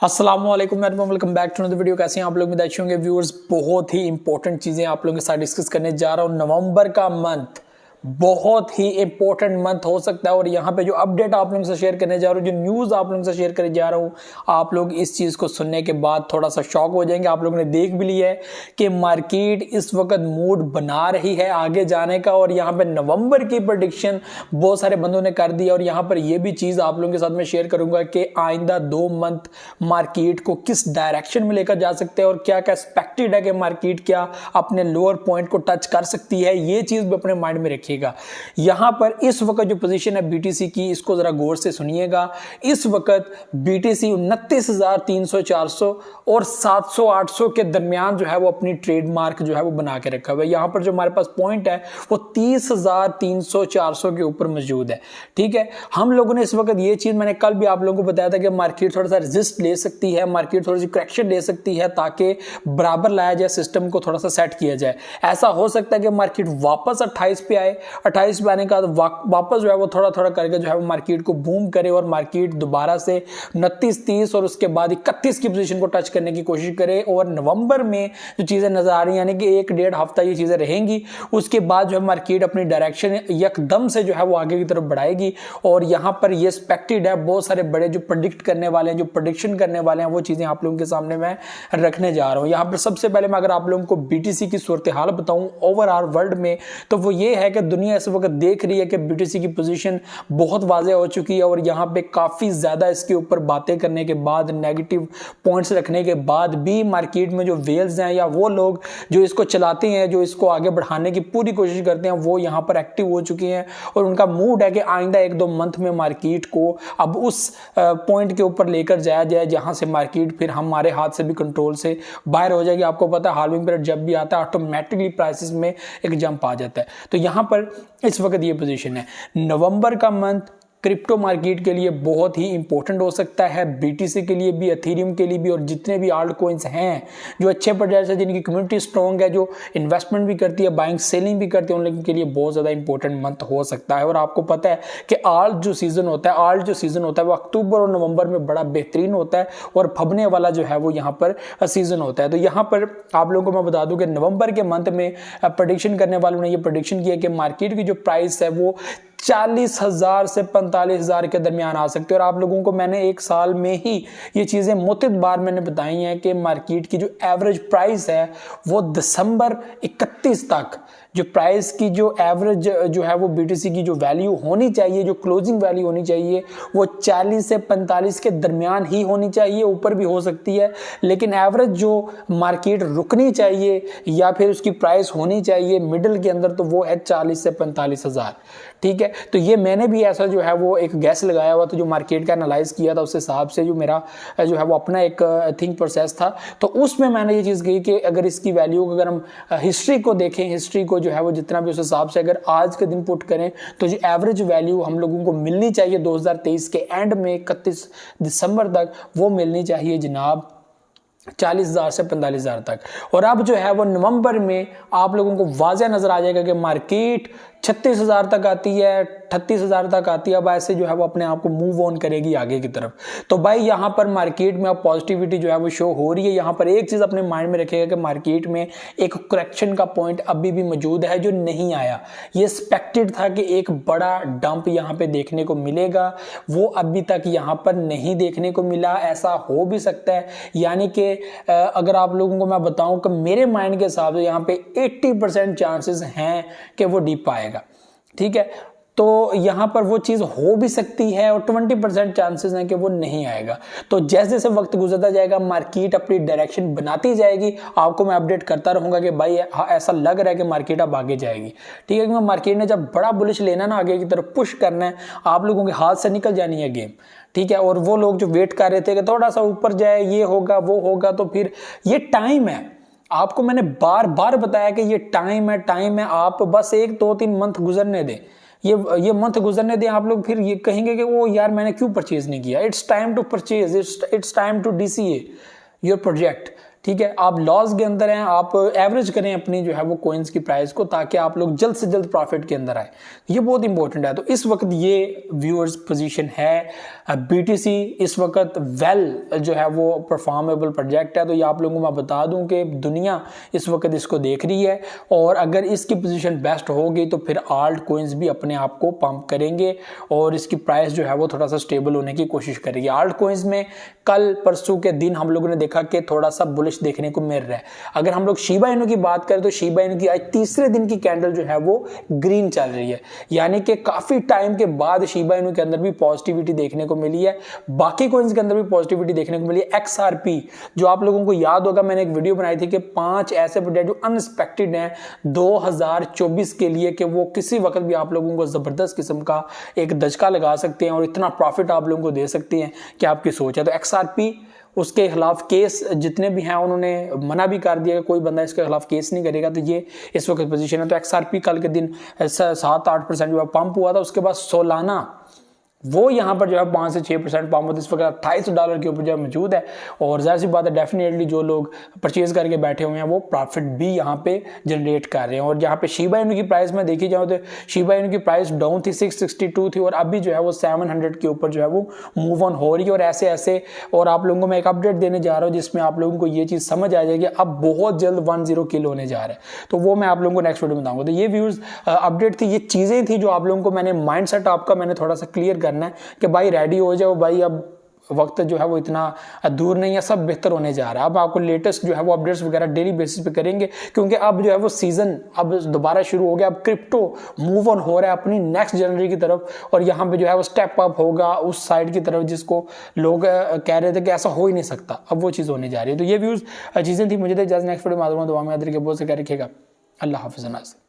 अस्सलाम वालेकुम, welcome back to the video. कैसे हैं आप लोग? अच्छे होंगे व्यूअर्स। बहुत ही इंपॉर्टेंट चीजें आप लोगों के साथ डिस्कस करने जा रहा हूं। नवंबर का मंथ बहुत ही इंपॉर्टेंट मंथ हो सकता है और यहाँ पे जो अपडेट आप लोगों से शेयर करने जा रहा हूँ, जो न्यूज़ आप लोगों से शेयर करने जा रहा हूँ, आप लोग इस चीज़ को सुनने के बाद थोड़ा सा शॉक हो जाएंगे। आप लोगों ने देख भी लिया है कि मार्केट इस वक्त मूड बना रही है आगे जाने का और यहाँ पे नवंबर की प्रेडिक्शन बहुत सारे बंदों ने कर दी है और यहाँ पर यह भी चीज़ आप लोगों के साथ में शेयर करूंगा कि आइंदा 2 मंथ मार्केट को किस डायरेक्शन में लेकर जा सकते हैं और क्या क्या एक्सपेक्टेड है कि मार्केट क्या अपने लोअर पॉइंट को टच कर सकती है। ये चीज़ भी अपने माइंड में रखिए। यहां पर इस वक्त जो पोजीशन है बीटीसी की, इसको जरा गौर से सुनिएगा। इस वक्त बीटीसी 29,300, 400 और 700, 800 के दरमियान जो है वो अपनी ट्रेडमार्क जो है वो बना के रखा हुआ है। यहां पर जो हमारे पास पॉइंट है वो 30,300, 400 के ऊपर मौजूद है। ठीक है, हम लोगों ने इस वक्त ये चीज, मैंने कल भी आप लोगों को बताया था कि मार्केट थोड़ा सा रेजिस्ट ले सकती है, मार्केट थोड़ी सी करेक्शन ले सकती है ताकि बराबर लाया जाए, सिस्टम को थोड़ा सा सेट किया जाए। ऐसा हो सकता है कि मार्केट वापस 28 पे आए, 28 पे आने का वापस जो है वो थोड़ा थोड़ा करके जो है वो मार्केट को बूम करे और मार्केट दोबारा से 29, 30 और उसके बाद 31 की पोजीशन को टच करने की कोशिश करे। और नवंबर में जो चीजें नजर आ रही हैं, यानी कि 1-1.5 हफ्ता ये चीजें रहेंगी, उसके बाद जो है मार्केट अपनी डायरेक्शन एकदम से जो है वो आगे की तरफ बढ़ाएगी। और यहां पर ये एक्सपेक्टेड है, बहुत सारे बड़े जो प्रेडिक्ट करने वाले हैं, जो प्रेडिक्शन करने वाले हैं, वो चीजें आप लोगों के सामने मैं रखने जा रहा हूं। यहां पर सबसे पहले मैं अगर आप लोगों को बीटीसी की सूरत हाल बताऊं ओवरऑल वर्ल्ड में, तो वो ये है कि दुनिया इस वक्त देख रही है कि बीटीसी की पोजीशन बहुत वाज़ेह हो चुकी है और यहाँ पे काफ़ी ज़्यादा इसके ऊपर बातें करने के बाद, नेगेटिव पॉइंट्स रखने के बाद भी मार्केट में जो वेल्स हैं या वो लोग जो इसको चलाते हैं, जो इसको आगे बढ़ाने की पूरी कोशिश करते हैं, वो यहाँ पर एक्टिव हो चुके हैं और उनका मूड है कि आइंदा 1-2 मंथ में मार्केट को अब उस पॉइंट के ऊपर लेकर जाया जाए जहाँ से मार्केट फिर हमारे हाथ से भी कंट्रोल से बाहर हो जाएगी। आपको पता है हाल्विंग पीरियड जब भी आता है ऑटोमेटिकली प्राइसेस में एक जंप आ जाता है। तो यहाँ पर इस वक्त ये पोजीशन है। नवंबर का मंथ क्रिप्टो मार्केट के लिए बहुत ही इंपॉर्टेंट हो सकता है, बीटीसी के लिए भी, एथेरियम के लिए भी और जितने भी आल्ट कॉइन्स हैं जो अच्छे प्रोजेक्ट्स हैं, जिनकी कम्युनिटी स्ट्रॉन्ग है, जो इन्वेस्टमेंट भी करती है, बाइंग सेलिंग भी करती है, उन लोगों के लिए बहुत ज़्यादा इंपॉर्टेंट मंथ हो सकता है। और आपको पता है कि आल्ट जो सीजन होता है वो अक्टूबर और नवंबर में बड़ा बेहतरीन होता है और फबने वाला जो है वो यहाँ पर सीजन होता है। तो यहाँ पर आप लोगों को मैं बता दूं कि नवंबर के मंथ में प्रेडिक्शन करने वालों ने ये प्रेडिक्शन किया कि मार्केट की जो प्राइस है वो 40,000 से 45,000 के दरमियान आ सकते हैं। और आप लोगों को मैंने 1 साल में ही ये चीज़ें मुतअद्दिद बार मैंने बताई हैं कि मार्केट की जो एवरेज प्राइस है वो दिसंबर 31 तक जो प्राइस की जो एवरेज जो है वो बीटीसी की जो वैल्यू होनी चाहिए, जो क्लोजिंग वैल्यू होनी चाहिए, वो 40 से 45 के दरमियान ही होनी चाहिए, ऊपर भी हो सकती है, लेकिन एवरेज जो मार्केट रुकनी चाहिए या फिर उसकी प्राइस होनी चाहिए मिडिल के अंदर, तो वो है 40 से 45,000। ठीक है, तो ये मैंने भी ऐसा जो है वो एक गैस लगाया हुआ था, जो मार्केट का एनालाइज किया था उस हिसाब से, जो मेरा जो है वो अपना एक थिंक प्रोसेस था, तो उसमें मैंने ये चीज़ कही कि अगर इसकी वैल्यू अगर हम हिस्ट्री को देखें, हिस्ट्री को जो है वो जितना भी उस हिसाब से अगर आज के दिन पुट करें, तो जो एवरेज वैल्यू हम लोगों को मिलनी चाहिए 2023 के एंड में 31 दिसंबर तक, वो मिलनी चाहिए जनाब 40,000 से 45,000 तक। और अब जो है वो नवंबर में आप लोगों को वाज़ेह नजर आ जाएगा कि मार्केट 36,000 तक आती है, 38,000 तक आती है। अब ऐसे जो है वो अपने आप को मूव ऑन करेगी आगे की तरफ। तो भाई यहाँ पर मार्केट में अब पॉजिटिविटी जो है वो शो हो रही है। यहाँ पर एक चीज़ अपने माइंड में रखिएगा कि मार्केट में एक करेक्शन का पॉइंट अभी भी मौजूद है जो नहीं आया। ये एक्सपेक्टेड था कि एक बड़ा डंप यहाँ पे देखने को मिलेगा, वो अभी तक यहाँ पर नहीं देखने को मिला। ऐसा हो भी सकता है, यानी कि अगर आप लोगों को मैं बताऊं कि मेरे माइंड के हिसाब से यहाँ पे 80% चांसेस हैं कि वो डीप आएगा। ठीक है, तो यहाँ पर वो चीज़ हो भी सकती है और 20% चांसेस हैं कि वो नहीं आएगा। तो जैसे जैसे वक्त गुजरता जाएगा, मार्केट अपनी डायरेक्शन बनाती जाएगी, आपको मैं अपडेट करता रहूँगा कि भाई ऐसा लग रहा है कि मार्केट अब आगे जाएगी। ठीक है, क्योंकि मार्केट ने जब बड़ा बुलिश लेना ना, आगे की तरफ पुश करना है, आप लोगों के हाथ से निकल जानी है गेम। ठीक है, और वो लोग जो वेट कर रहे थे कि थोड़ा सा ऊपर जाए, ये होगा वो होगा, तो फिर ये टाइम है। आपको मैंने बार बार बताया कि ये टाइम है। आप बस 1-2-3 मंथ गुजरने दें, ये मंथ गुजरने दें। आप लोग फिर ये कहेंगे कि वो यार मैंने क्यों परचेज नहीं किया। It's time to purchase, it's time to DCA your project. ठीक है, आप लॉस के अंदर हैं, आप एवरेज करें अपनी जो है वो कॉइन्स की प्राइस को, ताकि आप लोग जल्द से जल्द प्रॉफिट के अंदर आए। ये बहुत इंपॉर्टेंट है। तो इस वक्त ये व्यूअर्स पोजीशन है BTC इस वक्त वेल जो है वो परफॉर्मेबल प्रोजेक्ट है। तो ये आप लोगों को मैं बता दूं कि दुनिया इस वक्त इसको देख रही है, और अगर इसकी पोजीशन बेस्ट होगी तो फिर आल्ट कॉइन्स भी अपने आप को पंप करेंगे और इसकी प्राइस जो है वो थोड़ा सा स्टेबल होने की कोशिश करेगी। आल्ट कॉइन्स में कल परसों के दिन हम लोगों ने देखा कि थोड़ा सा बुलिश देखने को मिल रहा है। अगर हम लोग शिबा इनू की बात करें तो शिबा इनू की आज तीसरे दिन की कैंडल जो है वो ग्रीन चल रही है, यानी कि काफी टाइम के बाद शिबा इनू के अंदर भी पॉजिटिविटी देखने को मिली है। बाकी कॉइन्स के अंदर भी पॉजिटिविटी देखने को मिली है। XRP जो आप लोगों को याद होगा, मैंने एक वीडियो बनाई थी कि 5 ऐसे प्रोजेक्ट जो अनएक्सपेक्टेड हैं 2024 के लिए, कि वो किसी वक्त भी आप लोगों को जबरदस्त किस्म का एक दचका लगा सकते हैं और इतना प्रॉफिट आप लोगों को दे सकते हैं कि आपकी सोच है। तो XRP उसके खिलाफ केस जितने भी हैं उन्होंने मना भी कर दिया कि कोई बंदा इसके खिलाफ केस नहीं करेगा। तो ये इस वक्त पोजीशन है। तो XRP कल के दिन 7-8% जो है पंप हुआ था। उसके बाद सोलाना वो यहाँ पर जो है 5 से 6% पंप होता है। इस वक्त $28 के ऊपर जो मौजूद है, और जाहिर सी बात है डेफिनेटली जो लोग परचेज करके बैठे हुए हैं वो प्रॉफिट भी यहाँ पे जनरेट कर रहे हैं। और यहाँ पे शिबा इनू की प्राइस में देखी जाए तो शिबा इनू की प्राइस डाउन थी, 662 थी, और अभी जो है वो 700 के ऊपर जो है वो मूव ऑन हो रही है। और ऐसे ऐसे और आप लोगों को मैं एक अपडेट देने जा रहा हूँ जिसमें आप लोगों को ये चीज़ समझ आ जाएगी अब बहुत जल्द 10 किल होने जा रहा है। तो वो मैं आप लोगों को नेक्स्ट वीडियो में बताऊँगा। तो ये व्यूज अपडेट थी, ये चीज़ें थी जो आप लोगों को मैंने माइंड सेट आपका मैंने थोड़ा सा क्लियर करना है कि भाई रेडी हो जाओ भाई, अब वक्त जो है वो इतना दूर नहीं है, सब बेहतर होने जा रहा है। अब आपको लेटेस्ट जो है वो अपडेट्स वगैरह डेली बेसिस पे करेंगे, क्योंकि अब जो है वो सीजन अब दोबारा शुरू हो गया। अब क्रिप्टो मूव ऑन हो रहा है अपनी नेक्स्ट जनरेशन की तरफ, और यहाँ पे जो है वो स्टेप अप होगा उस साइड की तरफ जिसको लोग कह रहे थे कि ऐसा हो ही नहीं सकता, अब वो चीज़ होने जा रही है। तो ये व्यूज चीज़ें थी, मुझे तो इजाज़त, नेक्स्ट वीडियो में दुआ में याद रखिए, बहुत से कह रखिएगा। अल्लाह हाफिज़।